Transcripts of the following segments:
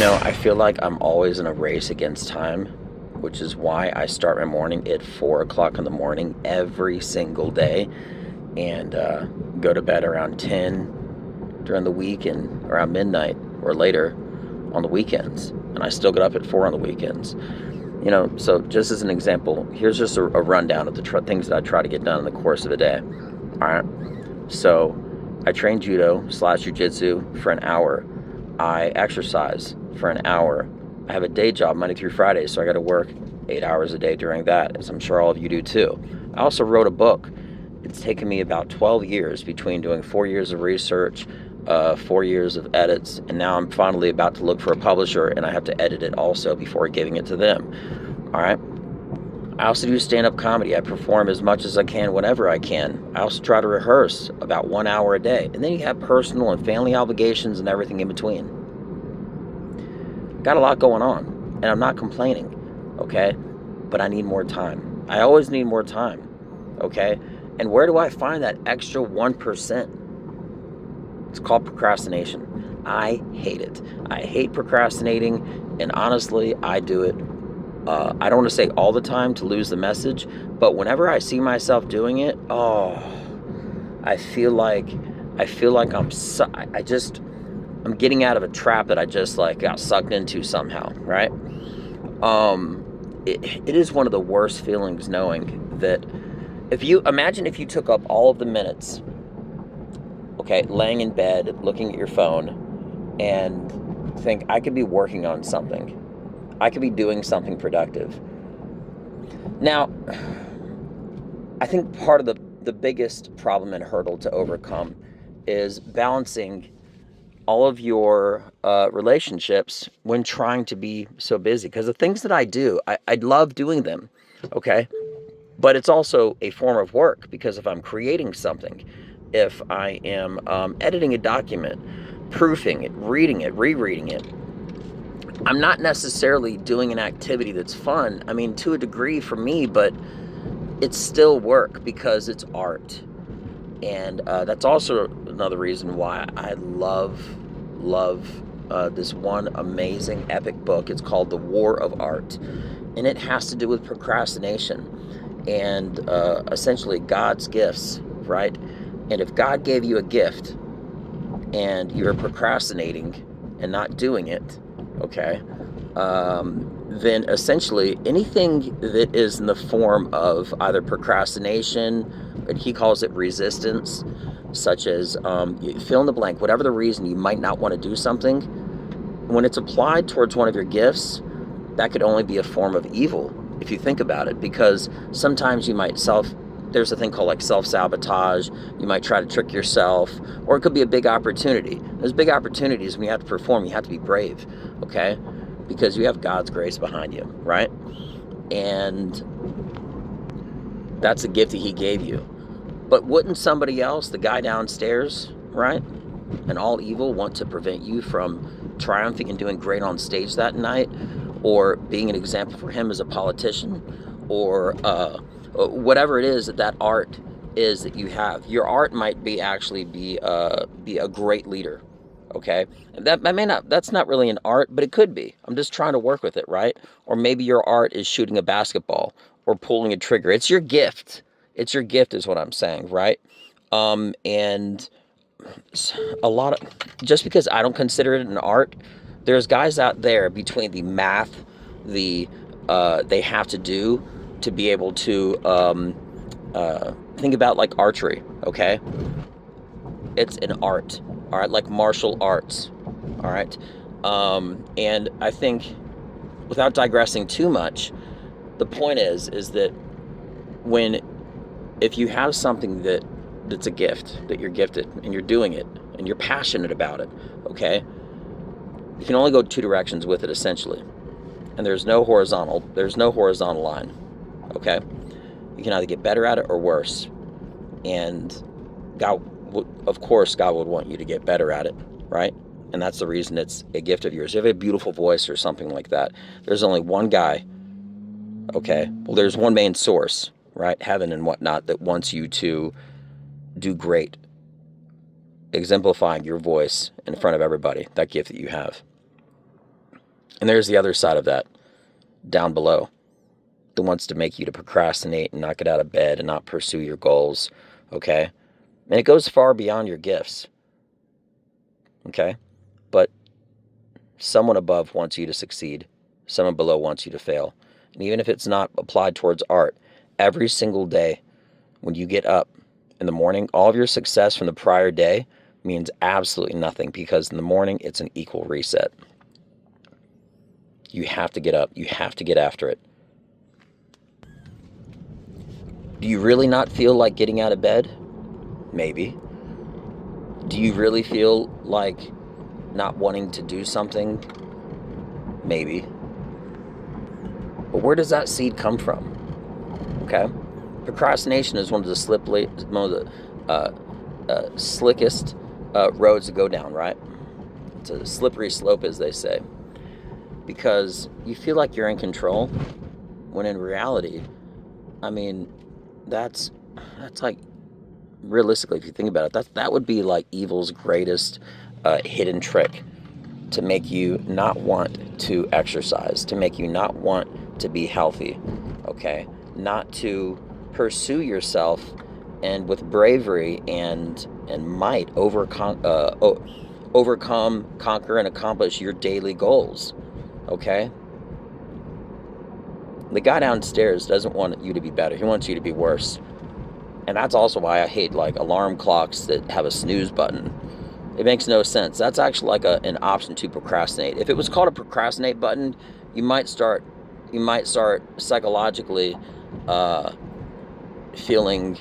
I feel like I'm always in a race against time, which is why I start my morning at 4 o'clock in the morning every single day and go to bed around 10 during the week and around midnight or later on the weekends. And I still get up at 4 on the weekends. So just as an example, here's just a rundown of the things that I try to get done in the course of a day. All right. So I train judo / jujitsu for an hour. I exercise for an hour. I have a day job Monday through Friday, so I got to work 8 hours a day during that, as I'm sure all of you do too. I also wrote a book. It's taken me about 12 years between doing 4 years of research, 4 years of edits, and now I'm finally about to look for a publisher, and I have to edit it also before giving it to them. All right. I also do stand-up comedy. I perform as much as I can whenever I can. I also try to rehearse about 1 hour a day. And then you have personal and family obligations and everything in between. Got a lot going on, and I'm not complaining, okay? But I need more time. I always need more time, okay? And where do I find that extra 1%? It's called procrastination. I hate it. I hate procrastinating, and honestly, I do it I don't want to say all the time to lose the message, but whenever I see myself doing it, I feel like I'm getting out of a trap that I just like got sucked into somehow, right? It is one of the worst feelings knowing that if you took up all of the minutes, okay, laying in bed, looking at your phone, and think I could be working on something. I could be doing something productive. Now, I think part of the biggest problem and hurdle to overcome is balancing all of your relationships when trying to be so busy. Because the things that I do, I love doing them, okay? But it's also a form of work, because if I'm creating something, if I am editing a document, proofing it, reading it, rereading it, I'm not necessarily doing an activity that's fun. I mean, to a degree for me, but it's still work because it's art. And that's also another reason why I love this one amazing epic book. It's called The War of Art. And it has to do with procrastination and essentially God's gifts, right? And if God gave you a gift and you're procrastinating and not doing it, okay, then essentially anything that is in the form of either procrastination, but he calls it resistance, such as you fill in the blank, whatever the reason you might not want to do something, when it's applied towards one of your gifts, that could only be a form of evil if you think about it, because sometimes you might there's a thing called like self-sabotage. You might try to trick yourself, or it could be a big opportunity. Those big opportunities, when you have to perform, you have to be brave, okay? Because you have God's grace behind you, right? And that's a gift that he gave you. But wouldn't somebody else, the guy downstairs, right, and all evil, want to prevent you from triumphing and doing great on stage that night, or being an example for him as a politician, or whatever it is that art is that you have? Your art might be a great leader, okay? That's not really an art, but it could be. I'm just trying to work with it, right? Or maybe your art is shooting a basketball or pulling a trigger. It's your gift. It's your gift is what I'm saying, right? And a lot of, just because I don't consider it an art, there's guys out there between the math, they have to do to be able to think about like archery, okay? It's an art, all right, like martial arts, all right? And I think, without digressing too much, the point is that if you have something that's a gift, that you're gifted, and you're doing it, and you're passionate about it, okay, you can only go two directions with it, essentially. And there's no horizontal line, okay? You can either get better at it or worse. And of course, God would want you to get better at it, right? And that's the reason it's a gift of yours. If you have a beautiful voice or something like that, there's only one guy, okay? Well, there's one main source, right? Heaven and whatnot, that wants you to do great, exemplifying your voice in front of everybody, that gift that you have. And there's the other side of that down below that wants to make you to procrastinate and not get out of bed and not pursue your goals, okay? And it goes far beyond your gifts, okay? But someone above wants you to succeed. Someone below wants you to fail. And even if it's not applied towards art, every single day when you get up in the morning, all of your success from the prior day means absolutely nothing, because in the morning it's an equal reset. You have to get up. You have to get after it. Do you really not feel like getting out of bed? Maybe. Do you really feel like not wanting to do something? Maybe. But where does that seed come from? Okay? Procrastination is one of the slickest roads to go down, right? It's a slippery slope, as they say, because you feel like you're in control, when in reality, I mean, that's like, realistically, if you think about it, that would be like evil's greatest hidden trick, to make you not want to exercise, to make you not want to be healthy, okay? Not to pursue yourself and with bravery and might overcome, conquer, and accomplish your daily goals, okay? The guy downstairs doesn't want you to be better. He wants you to be worse. And that's also why I hate like alarm clocks that have a snooze button. It makes no sense. That's actually like an option to procrastinate. If it was called a procrastinate button, you might start psychologically feeling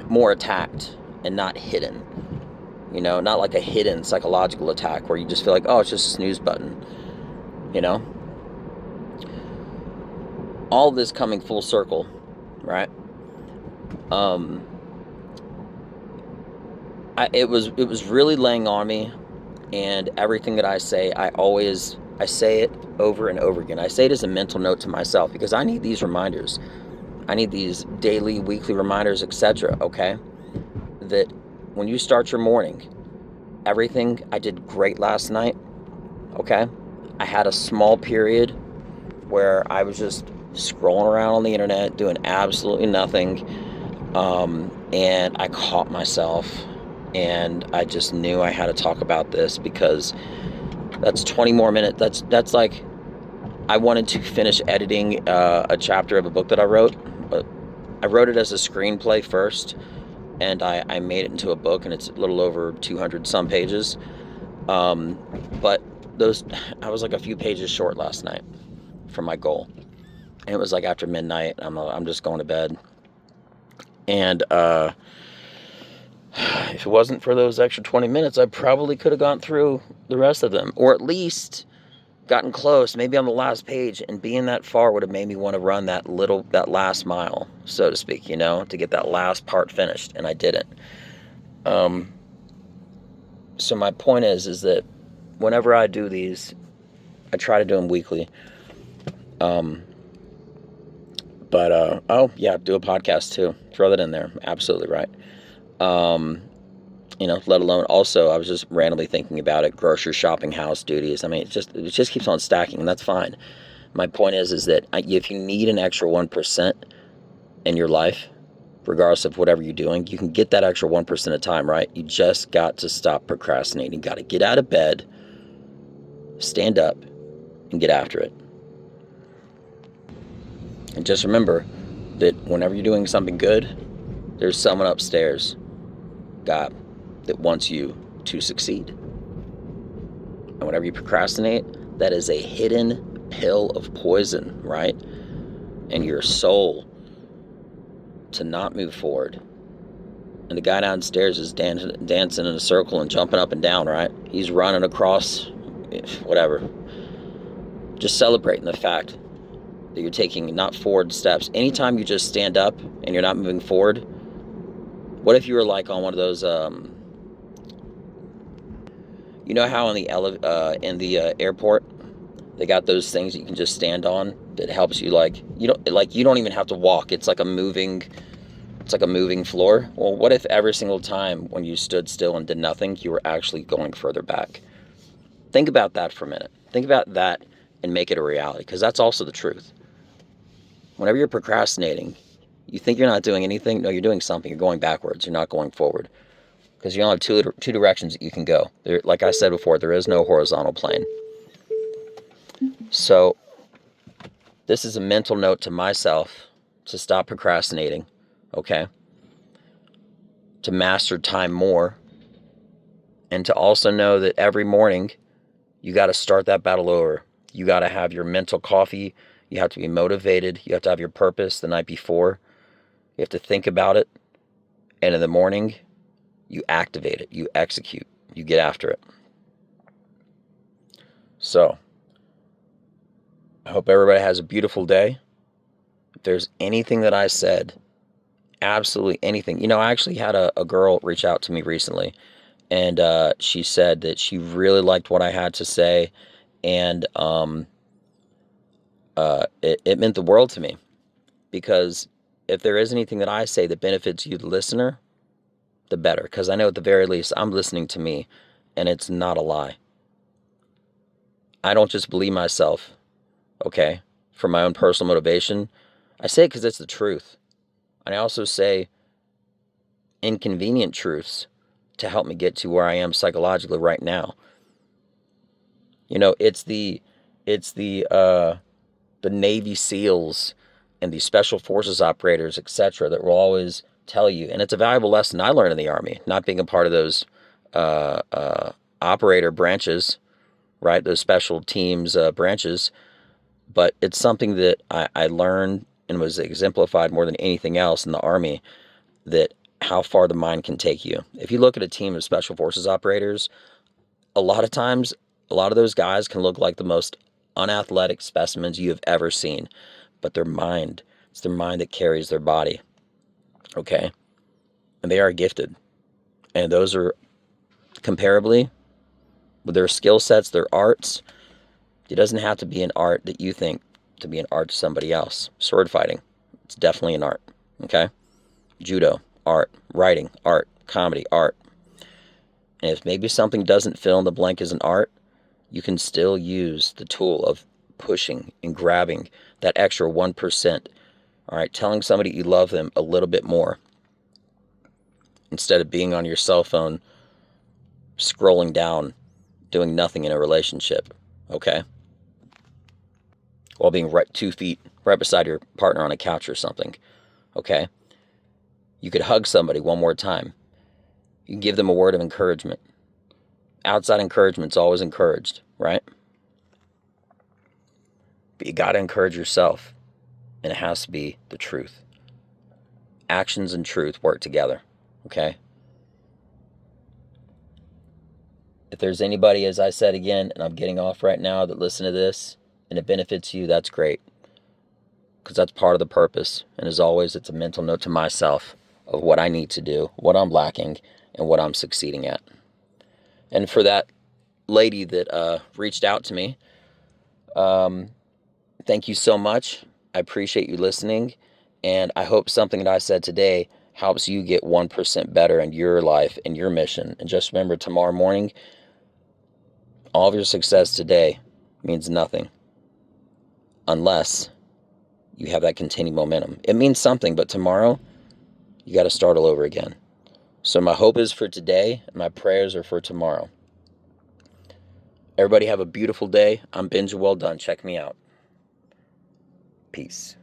more attacked and not hidden. You know, not like a hidden psychological attack where you just feel like, oh, it's just a snooze button. You know? All this coming full circle, right? It was really laying on me, and everything that I say, I say it over and over again. I say it as a mental note to myself, because I need these reminders. I need these daily, weekly reminders, etc., okay? That when you start your morning, everything I did great last night, okay? I had a small period where I was just scrolling around on the internet, doing absolutely nothing, and I caught myself, and I just knew I had to talk about this, because that's 20 more minutes. That's like, I wanted to finish editing a chapter of a book that I wrote, but I wrote it as a screenplay first, and I made it into a book, and it's a little over 200 some pages. But I was like a few pages short last night from my goal, and it was like after midnight. I'm just going to bed, and if it wasn't for those extra 20 minutes, I probably could have gone through the rest of them, or at least gotten close, maybe on the last page, and being that far would have made me want to run that last mile, so to speak, you know, to get that last part finished, and I didn't. So my point is that whenever I do these, I try to do them weekly. Oh yeah, do a podcast too. Throw that in there. Absolutely right. You know, let alone also, I was just randomly thinking about it, grocery shopping, house duties. I mean, it just keeps on stacking, and that's fine. My point is that if you need an extra 1% in your life, regardless of whatever you're doing, you can get that extra 1% of time, right? You just got to stop procrastinating. You got to get out of bed, stand up, and get after it. And just remember that whenever you're doing something good, there's someone upstairs, God, that wants you to succeed. And whenever you procrastinate, that is a hidden pill of poison, right? In your soul to not move forward. And the guy downstairs is dancing in a circle and jumping up and down, right? He's running across, whatever. Just celebrating the fact that you're taking not forward steps. Anytime you just stand up and you're not moving forward, what if you were like on one of those, you know how in the airport, they got those things that you can just stand on that helps you, you don't even have to walk. It's like a moving floor. Well, what if every single time when you stood still and did nothing, you were actually going further back? Think about that for a minute. Think about that and make it a reality, because that's also the truth. Whenever you're procrastinating, you think you're not doing anything. No, you're doing something. You're going backwards. You're not going forward, because you only have two directions that you can go. There, like I said before, there is no horizontal plane. So this is a mental note to myself to stop procrastinating, okay? To master time more, and to also know that every morning you got to start that battle over. You got to have your mental coffee. You have to be motivated. You have to have your purpose the night before. You have to think about it. And in the morning, you activate it. You execute. You get after it. So, I hope everybody has a beautiful day. If there's anything that I said, absolutely anything. You know, I actually had a girl reach out to me recently, and she said that she really liked what I had to say, and it meant the world to me, because if there is anything that I say that benefits you, the listener, the better, because I know at the very least I'm listening to me, and it's not a lie. I don't just believe myself, okay, for my own personal motivation. I say it because it's the truth. And I also say inconvenient truths to help me get to where I am psychologically right now. You know, it's the Navy SEALs and the Special Forces operators, etc., that will always tell you, and it's a valuable lesson I learned in the Army, not being a part of those operator branches, right? Those special teams branches, but it's something that I learned and was exemplified more than anything else in the Army, that how far the mind can take you. If you look at a team of Special Forces operators, a lot of times, a lot of those guys can look like the most unathletic specimens you have ever seen, but it's their mind that carries their body, okay? And they are gifted. And those are comparably, with their skill sets, their arts, it doesn't have to be an art that you think to be an art to somebody else. Sword fighting, it's definitely an art, okay? Judo, art. Writing, art. Comedy, art. And if maybe something doesn't fill in the blank as an art, you can still use the tool of pushing and grabbing that extra 1%. All right, telling somebody you love them a little bit more, instead of being on your cell phone, scrolling down, doing nothing in a relationship, okay? While being right 2 feet right beside your partner on a couch or something, okay? You could hug somebody one more time. You can give them a word of encouragement. Outside encouragement's always encouraged, right? But you got to encourage yourself, and it has to be the truth. Actions and truth work together, okay? If there's anybody, as I said again, and I'm getting off right now, that listen to this and it benefits you, that's great, because that's part of the purpose. And as always, it's a mental note to myself of what I need to do, what I'm lacking, and what I'm succeeding at. And for that lady that reached out to me, thank you so much. I appreciate you listening, and I hope something that I said today helps you get 1% better in your life and your mission. And just remember, tomorrow morning, all of your success today means nothing unless you have that continued momentum. It means something, but tomorrow, you got to start all over again. So my hope is for today, and my prayers are for tomorrow. Everybody have a beautiful day. I'm Benja Well Done. Check me out. Peace.